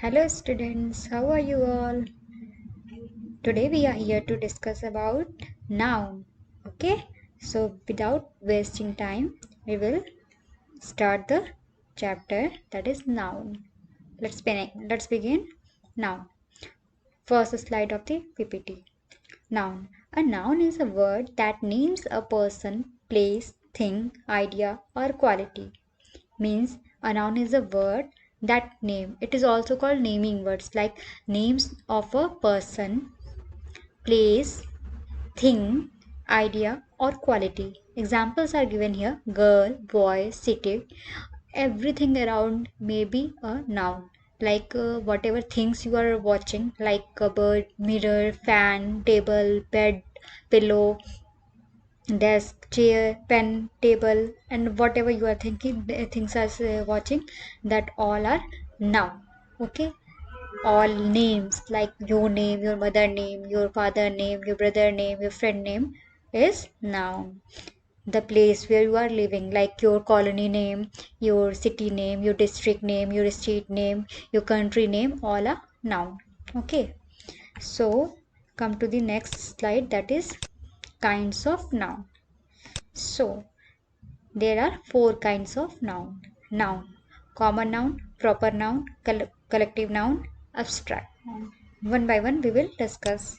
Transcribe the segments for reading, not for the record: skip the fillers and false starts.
Hello students, how are you all? Today we are here to discuss about noun. Okay? So without wasting time, we will start the chapter that is noun. Let's begin. Noun. First slide of the PPT. Noun. A noun is a word that names a person, place, thing, idea or quality. Means a noun is a word that name. It is also called naming words like names of a person, place, thing, idea, or quality. Examples are given here: girl, boy, city. Everything around may be a noun. Like whatever things you are watching, like cupboard, mirror, fan, table, bed, pillow, desk, chair, pen, table, and whatever you are thinking, things are watching, that all are noun. Okay, all names like your name, your mother name, your father name, your brother name, your friend name is noun. The place where you are living, like your colony name, your city name, your district name, your state name, your country name, all are noun. Okay, so come to the next slide, that is kinds of noun. So there are four kinds of noun. Noun: common noun, proper noun, collective noun, abstract noun. One by one we will discuss.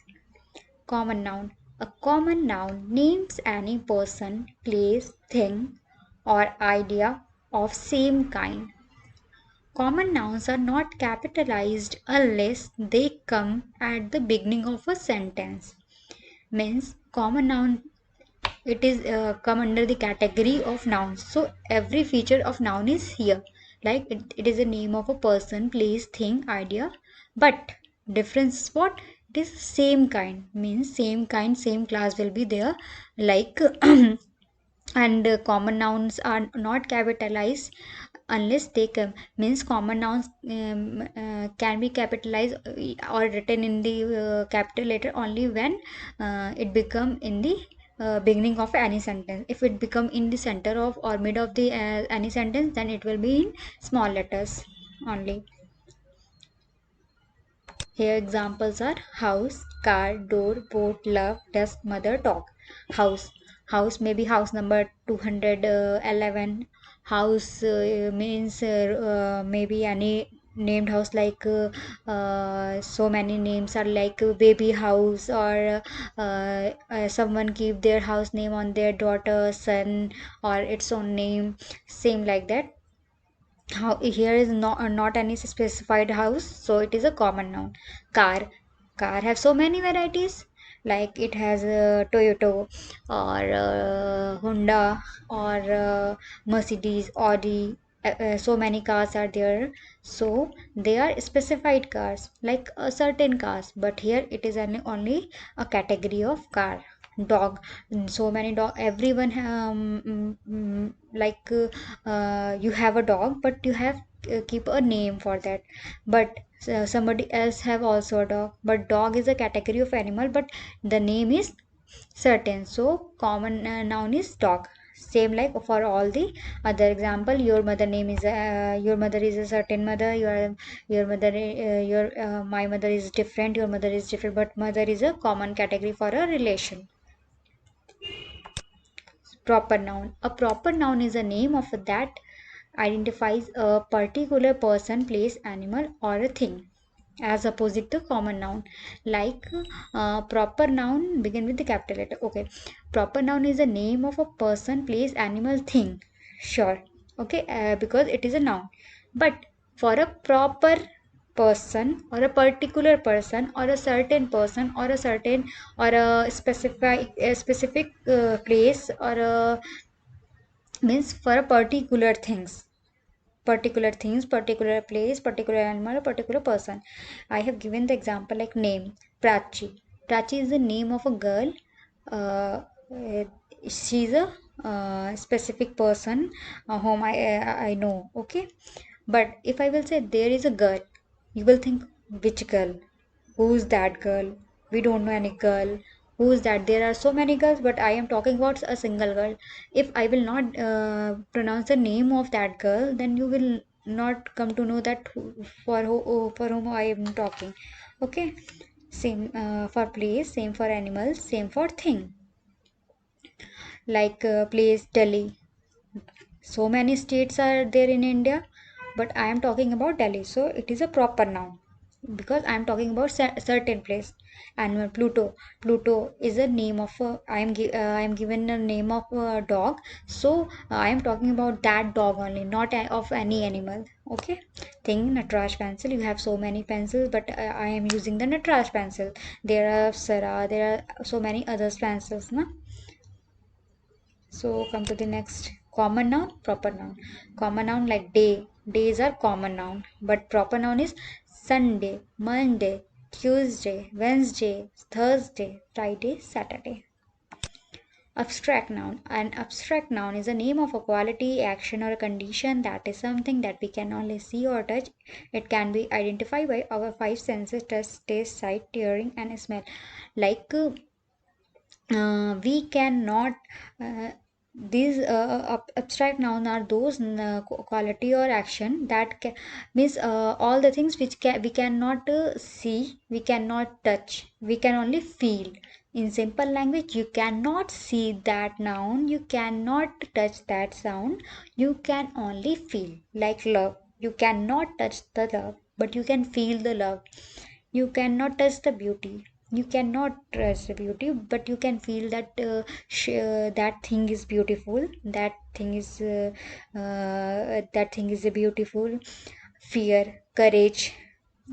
Common noun. A common noun names any person, place, thing, or idea of same kind. Common nouns are not capitalized unless they come at the beginning of a sentence. Means common noun, it is come under the category of nouns. So every feature of noun is here. Like it is a name of a person, place, thing, idea. But difference is what? It is same kind. Means same kind, same class will be there. Like and common nouns are not capitalized unless they come. Means common nouns can be capitalized or written in the capital letter only when it become in the beginning of any sentence. If it become in the center of or mid of the any sentence, then it will be in small letters only. Here examples are house, car, door, boat, love, desk, mother, dog. House. House may be house number 211. House means maybe any named house, like so many names are like baby house, or someone keep their house name on their daughter, son, or its own name. Same like that. How here is not any specified house, so it is a common noun. Car. Car have so many varieties, like it has a Toyota, or Honda, or Mercedes, Audi. So many cars are there, so they are specified cars, like a certain cars, but here it is only a category of car. Dog. So many dog, everyone like you have a dog, but you have keep a name for that. But somebody else have also a dog, but dog is a category of animal, but the name is certain, so common noun is dog. Same like for all the other example, your mother name is your mother is a certain mother, your mother your my mother is different, your mother is different, but mother is a common category for a relation. Proper noun. A proper noun is a name of that identifies a particular person, place, animal, or a thing, as opposite to common noun. Like proper noun begin with the capital letter. Okay, proper noun is a name of a person, place, animal, thing. Sure. Okay, because it is a noun. But for a proper person, or a particular person, or a certain person, or a certain, or a specific place, or a means for a particular things, particular place, particular animal, particular person. I have given the example like name. Prachi is the name of a girl. Uh, she's a specific person whom I know. Okay, but if I will say there is a girl, you will think, which girl? Who's that girl? We don't know any girl. Who's that? There are so many girls, but I am talking about a single girl. If I will not pronounce the name of that girl, then you will not come to know that for whom I am talking. Okay, same for place, same for animals, same for thing. Like place Delhi. So many states are there in India, but I am talking about Delhi. So it is a proper noun because I am talking about certain place. Animal Pluto. Pluto is a name of I am given a name of a dog. So I am talking about that dog only, not of any animal. Okay. Thing Natraj pencil. You have so many pencils, but I am using the Natraj pencil. There are Sara. There are so many other pencils, na. So come to the next common noun, proper noun. Common noun like day. Days are common noun, but proper noun is Sunday, Monday, Tuesday, Wednesday, Thursday, Friday, Saturday. Abstract noun. An abstract noun is a name of a quality, action, or a condition that is something that we can only see or touch. It can be identified by our five senses: touch, taste, sight, hearing, and smell. Like we cannot these abstract noun are those quality or action that means all the things which we cannot see, we cannot touch, we can only feel. In simple language, you cannot see that noun, you cannot touch that sound, you can only feel. Like love, you cannot touch the love, but you can feel the love. You cannot touch the beauty, you cannot touch the beauty, but you can feel that that thing is beautiful, that thing is beautiful. Fear, courage,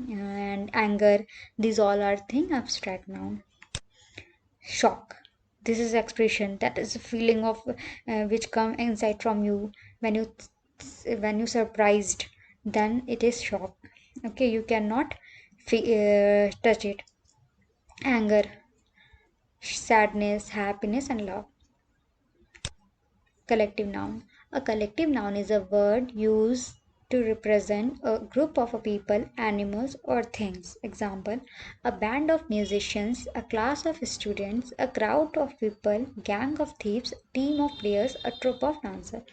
and anger, these all are thing abstract noun. Shock, this is expression, that is a feeling of which come inside from you when you surprised, then it is shock. Okay, you cannot touch it. Anger, sadness, happiness, and love. Collective noun. A collective noun is a word used to represent a group of people, animals, or things. Example: a band of musicians, a class of students, a crowd of people, gang of thieves, team of players, a troop of dancers.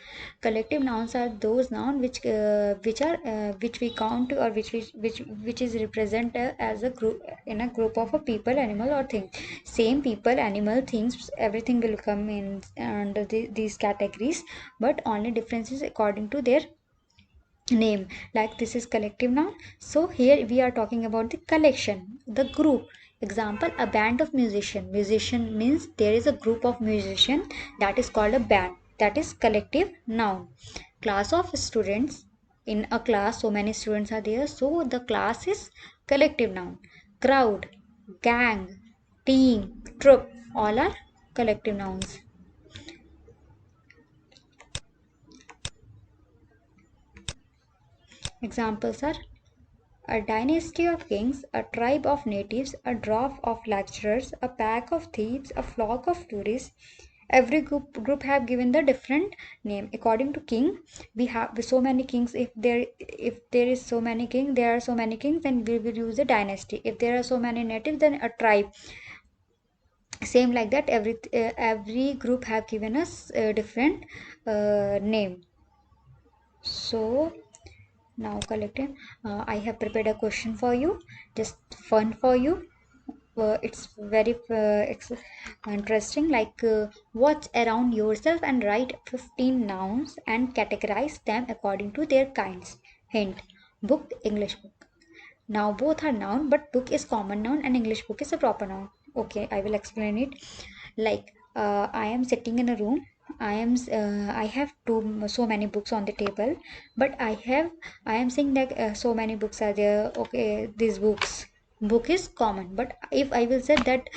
Collective nouns are those nouns which we count, or which is represent as a group, in a group of a people, animal, or thing. Same people, animal, things, everything will come in under these categories, but only differences according to their name. Like this is collective noun, so here we are talking about the collection, the group. Example: a band of musician. Musician means there is a group of musician, that is called a band, that is collective noun. Class of students, in a class so many students are there, so the class is collective noun. Crowd, gang, team, troop, all are collective nouns. Examples are: a dynasty of kings, a tribe of natives, a drove of lecturers, a pack of thieves, a flock of tourists. Every group have given the different name according to king. We have so many kings. If there is so many king, there are so many kings, then we will use a dynasty. If there are so many natives, then a tribe. Same like that. Every group have given us a different name. So now collective. I have prepared a question for you, just fun for you. It's very interesting. Like, watch around yourself and write 15 nouns and categorize them according to their kinds. Hint: book, English book. Now both are noun, but book is common noun and English book is a proper noun. Okay, I will explain it. Like, I am sitting in a room. I have so many books on the table, but I am saying that so many books are there. Okay, these book is common, but if I will say that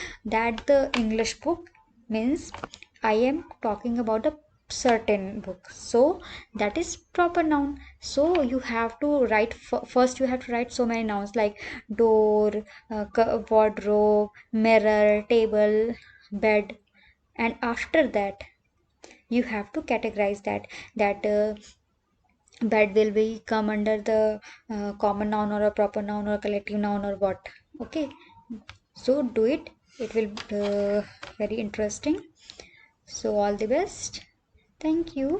the English book means I am talking about a certain book, so that is proper noun. So you have to write first, you have to write so many nouns like door, wardrobe, mirror, table, bed, and after that you have to categorize that bed will be come under the common noun or a proper noun or collective noun or what. Okay, so do it, it will very interesting. So all the best, thank you.